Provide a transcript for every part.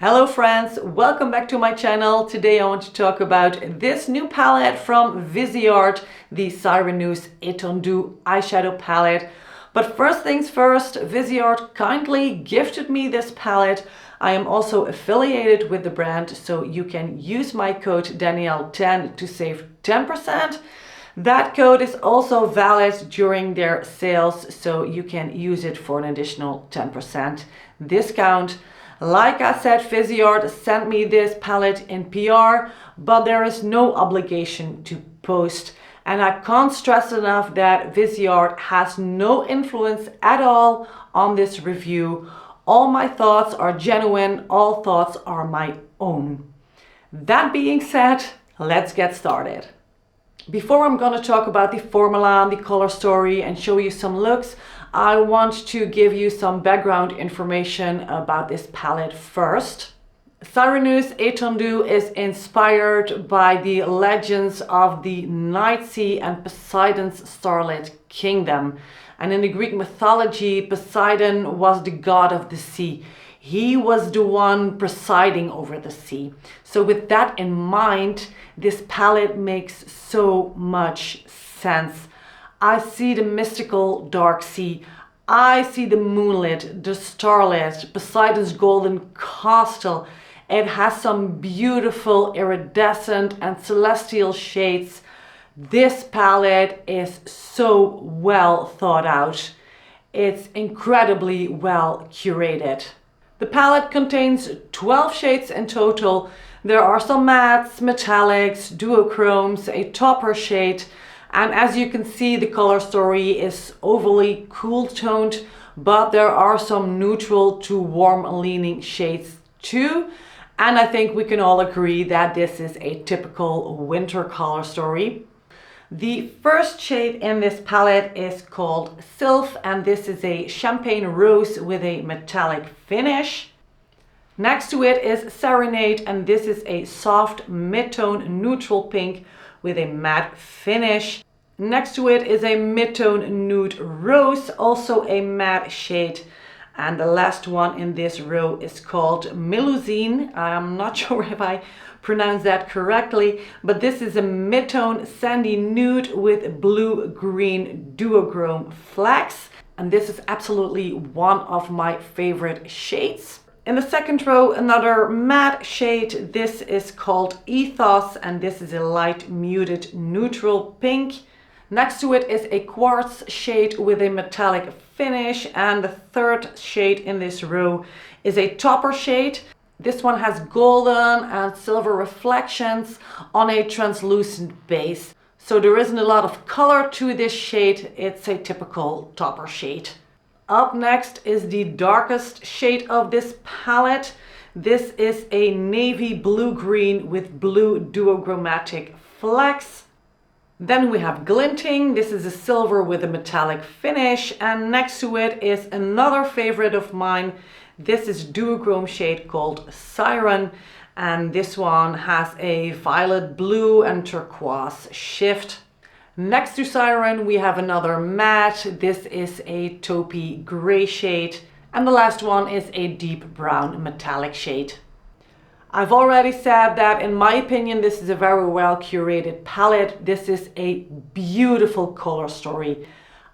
Hello friends, welcome back to my channel. Today I want to talk about this new palette from Viseart, the Sireneuse Etendu eyeshadow palette. But first things first, Viseart kindly gifted me this palette. I am also affiliated with the brand, so you can use my code Danielle10 to save 10%. That code is also valid during their sales, so you can use it for an additional 10% discount. Like I said, Viseart sent me this palette in PR, but there is no obligation to post. And I can't stress enough that Viseart has no influence at all on this review. All my thoughts are genuine, all thoughts are my own. That being said, let's get started. Before I'm going to talk about the formula, the color story and show you some looks, I want to give you some background information about this palette first. Sireneuse Etendu is inspired by the legends of the Night Sea and Poseidon's starlit kingdom. And in the Greek mythology, Poseidon was the god of the sea. He was the one presiding over the sea. So with that in mind, this palette makes so much sense. I see the mystical dark sea. I see the moonlit, the starlit, Poseidon's golden castle. It has some beautiful iridescent and celestial shades. This palette is so well thought out. It's incredibly well curated. The palette contains 12 shades in total. There are some mattes, metallics, duochromes, a topper shade. And as you can see, the color story is overly cool toned, but there are some neutral to warm leaning shades too. And I think we can all agree that this is a typical winter color story. The first shade in this palette is called Sylph, and this is a champagne rose with a metallic finish. Next to it is Serenade, and this is a soft mid-tone neutral pink with a matte finish. Next to it is a mid-tone nude rose, also a matte shade. And the last one in this row is called Melusine. I'm not sure if I pronounced that correctly, but this is a mid-tone sandy nude with blue-green duochrome flecks. And this is absolutely one of my favorite shades. In the second row, another matte shade. This is called Ethos, and this is a light muted neutral pink. Next to it is a quartz shade with a metallic finish, and the third shade in this row is a topper shade. This one has golden and silver reflections on a translucent base. So there isn't a lot of color to this shade. It's a typical topper shade. Up next is the darkest shade of this palette. This is a navy blue-green with blue duochromatic flecks. Then we have Glinting. This is a silver with a metallic finish. And next to it is another favorite of mine. This is duochrome shade called Siren. And this one has a violet blue and turquoise shift. Next to Siren, we have another matte. This is a taupey gray shade. And the last one is a deep brown metallic shade. I've already said that in my opinion, this is a very well curated palette. This is a beautiful color story.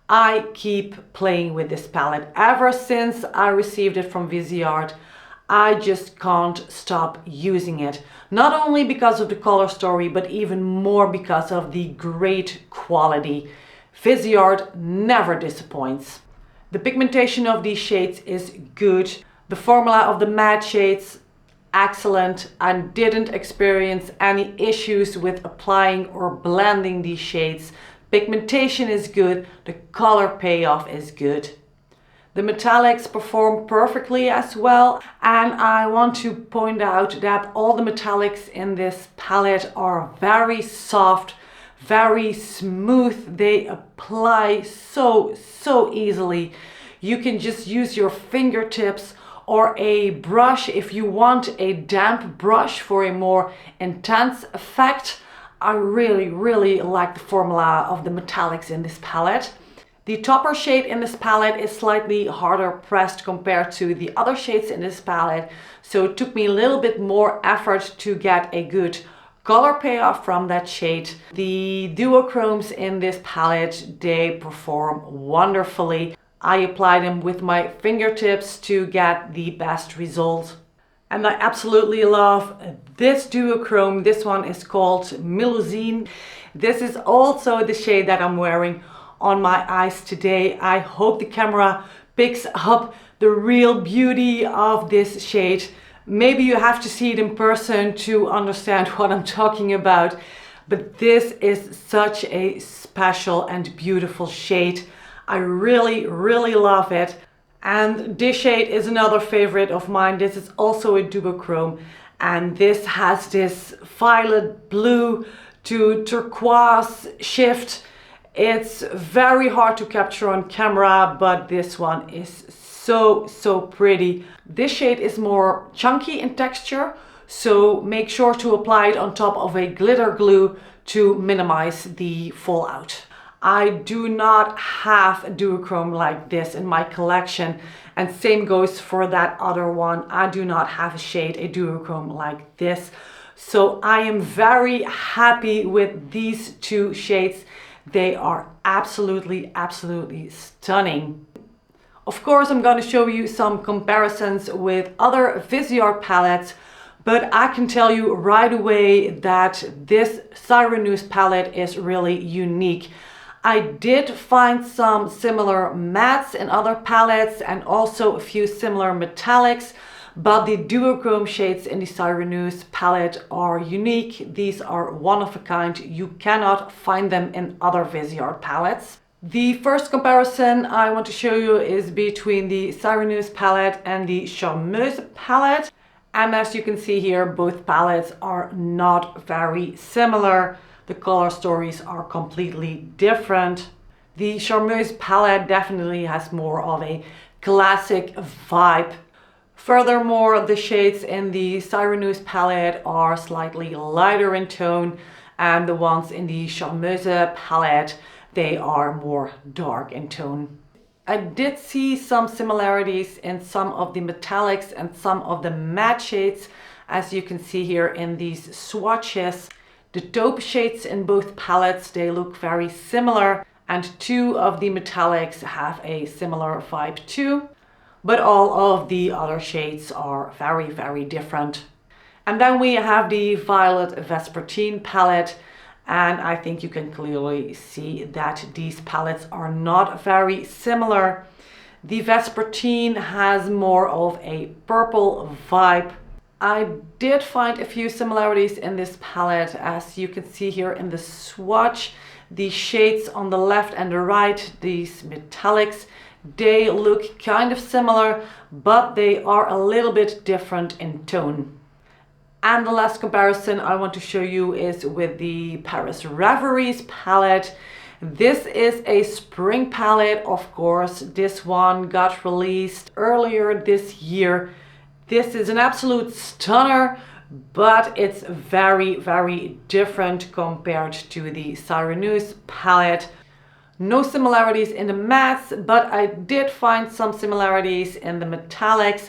I keep playing with this palette ever since I received it from Viseart. I just can't stop using it. Not only because of the color story, but even more because of the great quality. Viseart never disappoints. The pigmentation of these shades is good. The formula of the matte shades, excellent, and didn't experience any issues with applying or blending these shades. Pigmentation is good, the color payoff is good. The metallics perform perfectly as well, and I want to point out that all the metallics in this palette are very soft, very smooth. They apply so easily. You can just use your fingertips or a brush if you want a damp brush for a more intense effect. I really like the formula of the metallics in this palette. The topper shade in this palette is slightly harder pressed compared to the other shades in this palette, so it took me a little bit more effort to get a good color payoff from that shade. The duochromes in this palette, they perform wonderfully. I apply them with my fingertips to get the best result. And I absolutely love this duochrome. This one is called Melusine. This is also the shade that I'm wearing on my eyes today. I hope the camera picks up the real beauty of this shade. Maybe you have to see it in person to understand what I'm talking about, but this is such a special and beautiful shade. I really, really love it. And this shade is another favorite of mine. This is also a duochrome, and this has this violet blue to turquoise shift. It's very hard to capture on camera, but this one is so pretty. This shade is more chunky in texture, so make sure to apply it on top of a glitter glue to minimize the fallout. I do not have a duochrome like this in my collection, and same goes for that other one. I do not have a shade, a duochrome like this. So I am very happy with these two shades. They are absolutely stunning. Of course, I'm going to show you some comparisons with other Viseart palettes, but I can tell you right away that this Sireneuse palette is really unique. I did find some similar mattes in other palettes and also a few similar metallics, but the duochrome shades in the Sireneuse palette are unique. These are one of a kind. You cannot find them in other Viseart palettes. The first comparison I want to show you is between the Sireneuse palette and the Charmeuse palette. And as you can see here, both palettes are not very similar. The color stories are completely different. The Charmeuse palette definitely has more of a classic vibe. Furthermore, the shades in the Sireneuse palette are slightly lighter in tone, and the ones in the Charmeuse palette, they are more dark in tone. I did see some similarities in some of the metallics and some of the matte shades, as you can see here in these swatches. The taupe shades in both palettes, they look very similar, and two of the metallics have a similar vibe too, but all of the other shades are very different. And then we have the Violet Vespertine palette, and I think you can clearly see that these palettes are not very similar. The Vespertine has more of a purple vibe. I did find a few similarities in this palette, as you can see here in the swatch. The shades on the left and the right, these metallics, they look kind of similar, but they are a little bit different in tone. And the last comparison I want to show you is with the Paris Reveries palette. This is a spring palette, of course. This one got released earlier this year. This is an absolute stunner, but it's very different compared to the Sireneuse palette. No similarities in the mattes, but I did find some similarities in the metallics,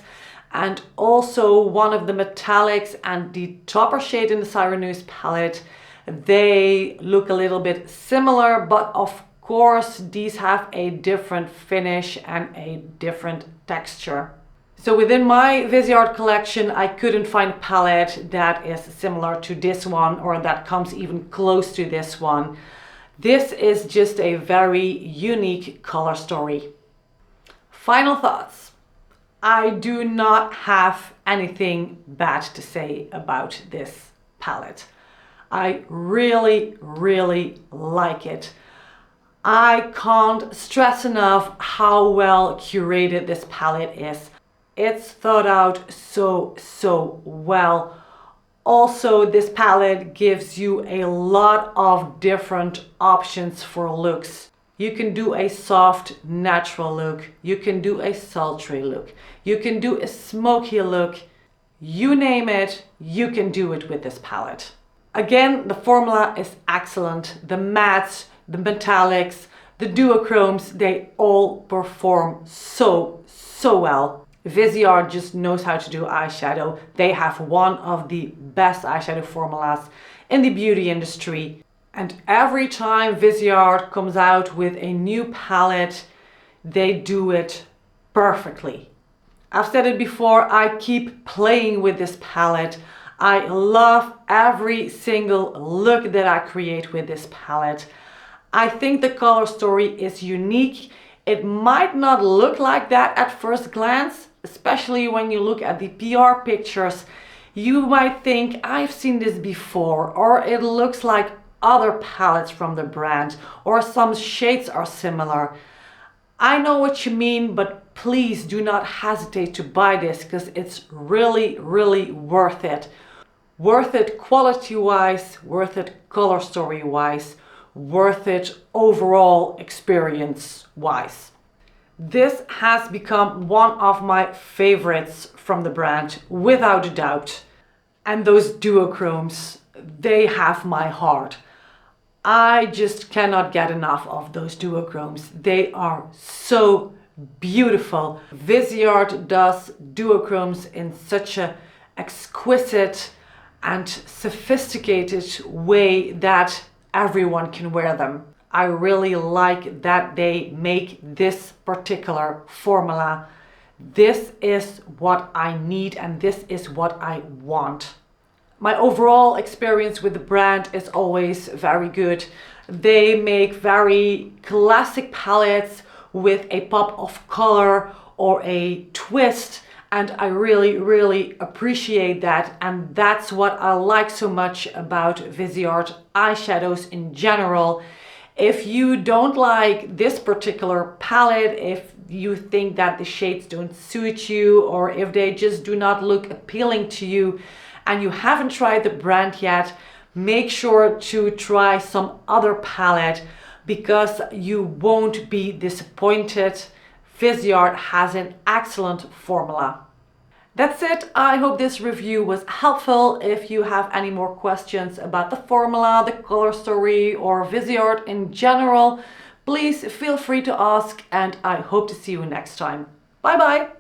and also one of the metallics and the topper shade in the Sireneuse palette, they look a little bit similar, but of course these have a different finish and a different texture. So within my Viseart collection, I couldn't find a palette that is similar to this one or that comes even close to this one. This is just a very unique color story. Final thoughts. I do not have anything bad to say about this palette. I really like it. I can't stress enough how well curated this palette is. It's thought out so well. Also, this palette gives you a lot of different options for looks. You can do a soft, natural look. You can do a sultry look. You can do a smoky look. You name it, you can do it with this palette. Again, the formula is excellent. The mattes, the metallics, The duochromes, they all perform so well. Viseart just knows how to do eyeshadow. They have one of the best eyeshadow formulas in the beauty industry. And every time Viseart comes out with a new palette, they do it perfectly. I've said it before, I keep playing with this palette. I love every single look that I create with this palette. I think the color story is unique. It might not look like that at first glance, especially when you look at the PR pictures. You might think, I've seen this before, or it looks like other palettes from the brand, or some shades are similar. I know what you mean, but please do not hesitate to buy this because it's really worth it. Worth it quality-wise, worth it color story-wise, worth it overall experience-wise. This has become one of my favorites from the brand, without a doubt. And those duochromes, they have my heart. I just cannot get enough of those duochromes. They are so beautiful. Viseart does duochromes in such an exquisite and sophisticated way that everyone can wear them. I really like that they make this particular formula. This is what I need and this is what I want. My overall experience with the brand is always very good. They make very classic palettes with a pop of color or a twist, and I really appreciate that. And that's what I like so much about Viseart eyeshadows in general. If you don't like this particular palette, if you think that the shades don't suit you, or if they just do not look appealing to you, and you haven't tried the brand yet, make sure to try some other palette because you won't be disappointed. Viseart has an excellent formula. That's it. I hope this review was helpful. If you have any more questions about the formula, the color story, or Viseart in general, please feel free to ask, and I hope to see you next time. Bye bye!